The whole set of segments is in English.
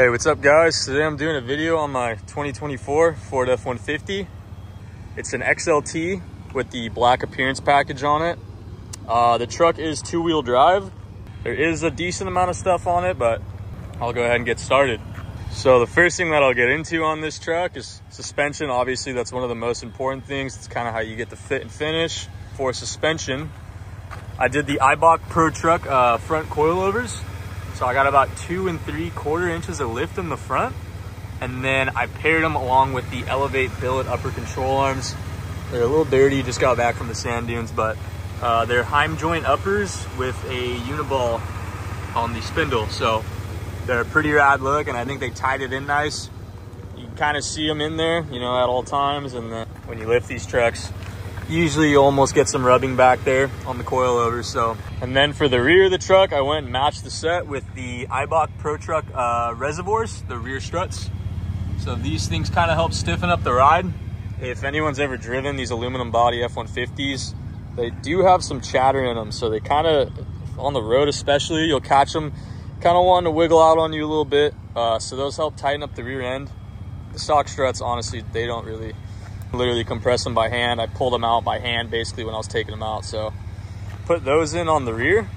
Hey, what's up guys? Today I'm doing a video on my 2024 Ford F-150. It's an XLT with the black appearance package on it. The truck is two-wheel drive. There is a decent amount of stuff on it, but I'll go ahead and get started. So the first thing that I'll get into on this truck is suspension. Obviously, that's one of the most important things. It's kind of how you get the fit and finish. For suspension, I did the Eibach Pro truck front coilovers. So I got about 2 3/4 inches of lift in the front, and then I paired them along with the Elevate Billet Upper control arms. They're a little dirty, just got back from the sand dunes, but they're Heim joint uppers with a uniball on the spindle. So they're a pretty rad look, and I think they tied it in nice. You can kind of see them in there, you know, at all times. And then when you lift these trucks, usually you almost get some rubbing back there on the coilovers. So, and then for the rear of the truck, I went and matched the set with the Eibach Pro truck reservoirs, the rear struts. So these things kind of help stiffen up the ride. If anyone's ever driven these aluminum body F-150s, they do have some chatter in them. So they kind of, on the road especially, you'll catch them kind of wanting to wiggle out on you a little bit. So those help tighten up the rear end. The stock struts, honestly, they don't really, literally compress them by hand. I pulled them out by hand basically when I was taking them out. So put those in on the rear.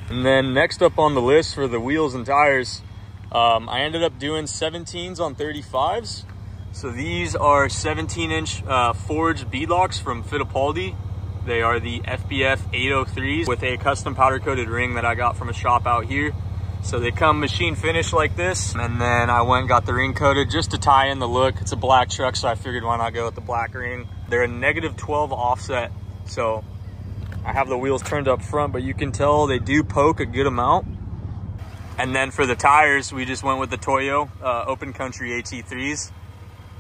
And then next up on the list for the wheels and tires, I ended up doing 17s on 35s. So these are 17-inch forged beadlocks from Fittipaldi. They are the FBF 803s with a custom powder coated ring that I got from a shop out here. So they come machine finished like this, and then I went and got the ring coated just to tie in the look. It's a black truck, so I figured why not go with the black ring. They're a -12 offset, so I have the wheels turned up front, but you can tell they do poke a good amount. And then for the tires, we just went with the Toyo open country AT3s.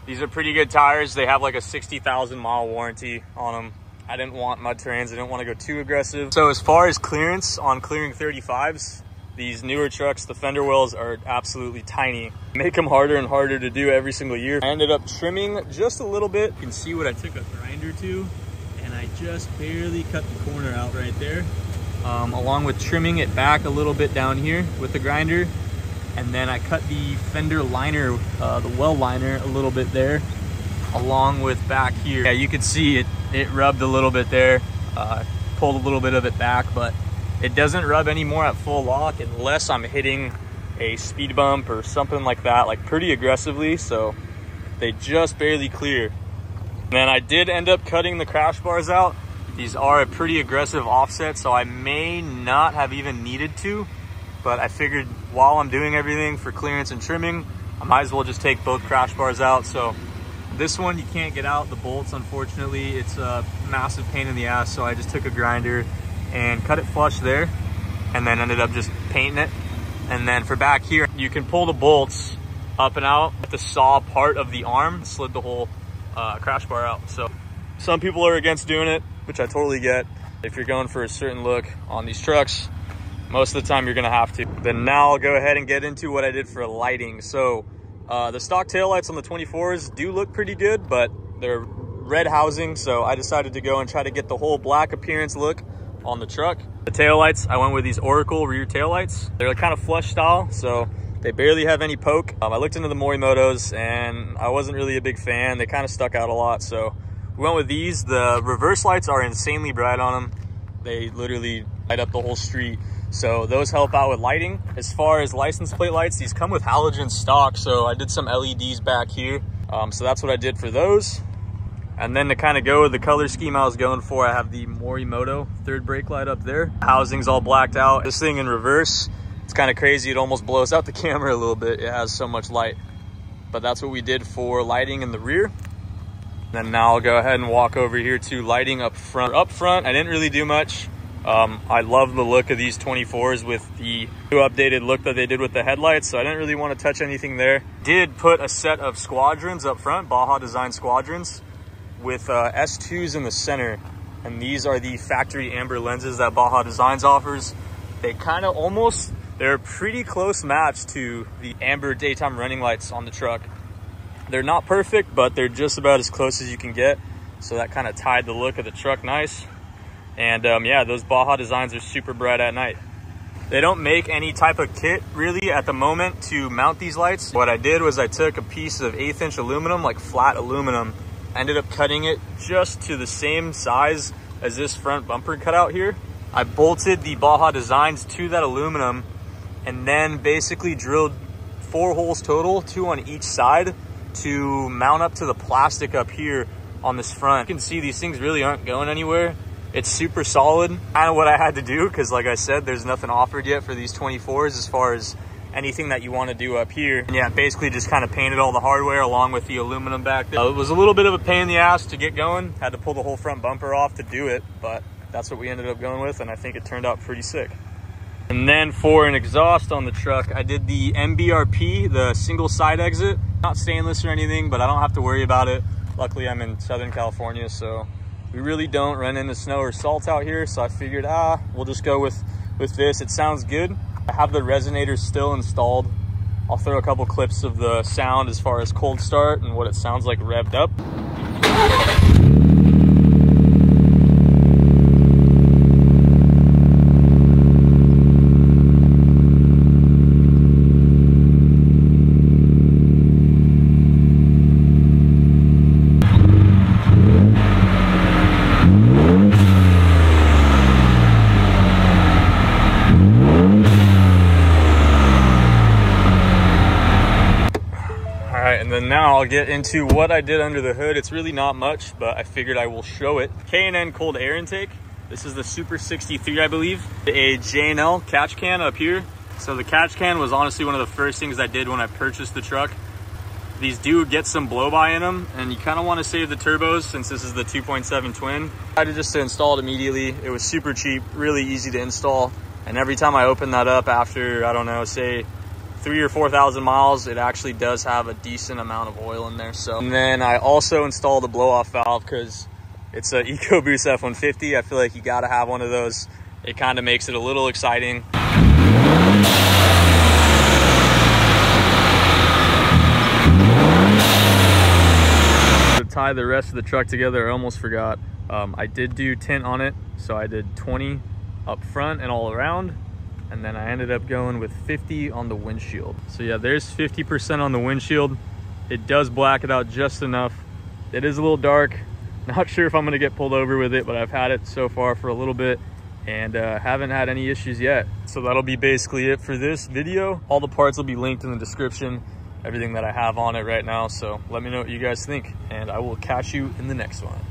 These are pretty good tires. They have like a 60,000 mile warranty on them. I didn't want mud terrains. I didn't want to go too aggressive. So as far as clearance on clearing 35s, these newer trucks, the fender wells are absolutely tiny. Make them harder and harder to do every single year. I ended up trimming just a little bit. You can see what I took a grinder to, and I just barely cut the corner out right there, along with trimming it back a little bit down here with the grinder. And then I cut the fender liner, the well liner a little bit there, along with back here. Yeah, you could see it rubbed a little bit there, pulled a little bit of it back, but it doesn't rub anymore at full lock unless I'm hitting a speed bump or something like that, like pretty aggressively. So they just barely clear. And then I did end up cutting the crash bars out. These are a pretty aggressive offset, so I may not have even needed to, but I figured while I'm doing everything for clearance and trimming, I might as well just take both crash bars out. So this one you can't get out the bolts, unfortunately. It's a massive pain in the ass, so I just took a grinder and cut it flush there, and then ended up just painting it. And then for back here, you can pull the bolts up and out with the saw part of the arm, slid the whole crash bar out. So some people are against doing it, which I totally get. If you're going for a certain look on these trucks, most of the time you're gonna have to. Then now I'll go ahead and get into what I did for lighting. So the stock taillights on the 24s do look pretty good, but they're red housing, so I decided to go and try to get the whole black appearance look on the truck. The taillights, I went with these Oracle rear taillights. They're kind of flush style, so they barely have any poke. I looked into the Morimotos and I wasn't really a big fan. They kind of stuck out a lot, so we went with these. The reverse lights are insanely bright on them. They literally light up the whole street, so those help out with lighting. As far as license plate lights, these come with halogen stock, so I did some LEDs back here. So that's what I did for those. And then to kind of go with the color scheme I was going for, I have the Morimoto third brake light up there. Housing's all blacked out. This thing in reverse, it's kind of crazy. It almost blows out the camera a little bit. It has so much light. But that's what we did for lighting in the rear. Then now I'll go ahead and walk over here to lighting up front. Up front, I didn't really do much. I love the look of these 24s with the new updated look that they did with the headlights, so I didn't really want to touch anything there. Did put a set of Squadrons up front, Baja design Squadrons, with S2s in the center, and these are the factory amber lenses that Baja Designs offers. They kind of almost, they're a pretty close match to the amber daytime running lights on the truck. They're not perfect, but they're just about as close as you can get, so that kind of tied the look of the truck nice. And yeah, those Baja Designs are super bright at night. They don't make any type of kit really at the moment to mount these lights. What I did was I took a piece of 1/8 inch aluminum, like flat aluminum, ended up cutting it just to the same size as this front bumper cutout here. I bolted the Baja designs to that aluminum and then basically drilled 4 holes total, 2 on each side, to mount up to the plastic up here on this front. You can see these things really aren't going anywhere. It's super solid. Kind of what I had to do, because like I said, there's nothing offered yet for these 24s as far as anything that you want to do up here. And yeah, basically just kind of painted all the hardware along with the aluminum back there. It was a little bit of a pain in the ass to get going. Had to pull the whole front bumper off to do it, but that's what we ended up going with, and I think it turned out pretty sick. And then for an exhaust on the truck, I did the MBRP, the single side exit. Not stainless or anything, but I don't have to worry about it. Luckily, I'm in Southern California, so we really don't run into snow or salt out here. So I figured, we'll just go with this. It sounds good. I have the resonators still installed. I'll throw a couple clips of the sound as far as cold start and what it sounds like revved up. And then now I'll get into what I did under the hood. It's really not much, but I figured I will show it. K&N cold air intake. This is the Super 63, I believe. A J&L catch can up here. So the catch can was honestly one of the first things I did when I purchased the truck. These do get some blow-by in them, and you kind of want to save the turbos since this is the 2.7 twin. I had just to install it immediately. It was super cheap, really easy to install. And every time I open that up after, I don't know, say 3,000 or 4,000 miles, it actually does have a decent amount of oil in there. So, and then I also installed a blow-off valve because it's an EcoBoost F150. I feel like you got to have one of those. It kind of makes it a little exciting. To tie the rest of the truck together, I almost forgot. I did do tint on it, so I did 20 up front and all around. And then I ended up going with 50 on the windshield. So yeah, there's 50% on the windshield. It does black it out just enough. It is a little dark. Not sure if I'm gonna get pulled over with it, but I've had it so far for a little bit and haven't had any issues yet. So that'll be basically it for this video. All the parts will be linked in the description, everything that I have on it right now. So let me know what you guys think, and I will catch you in the next one.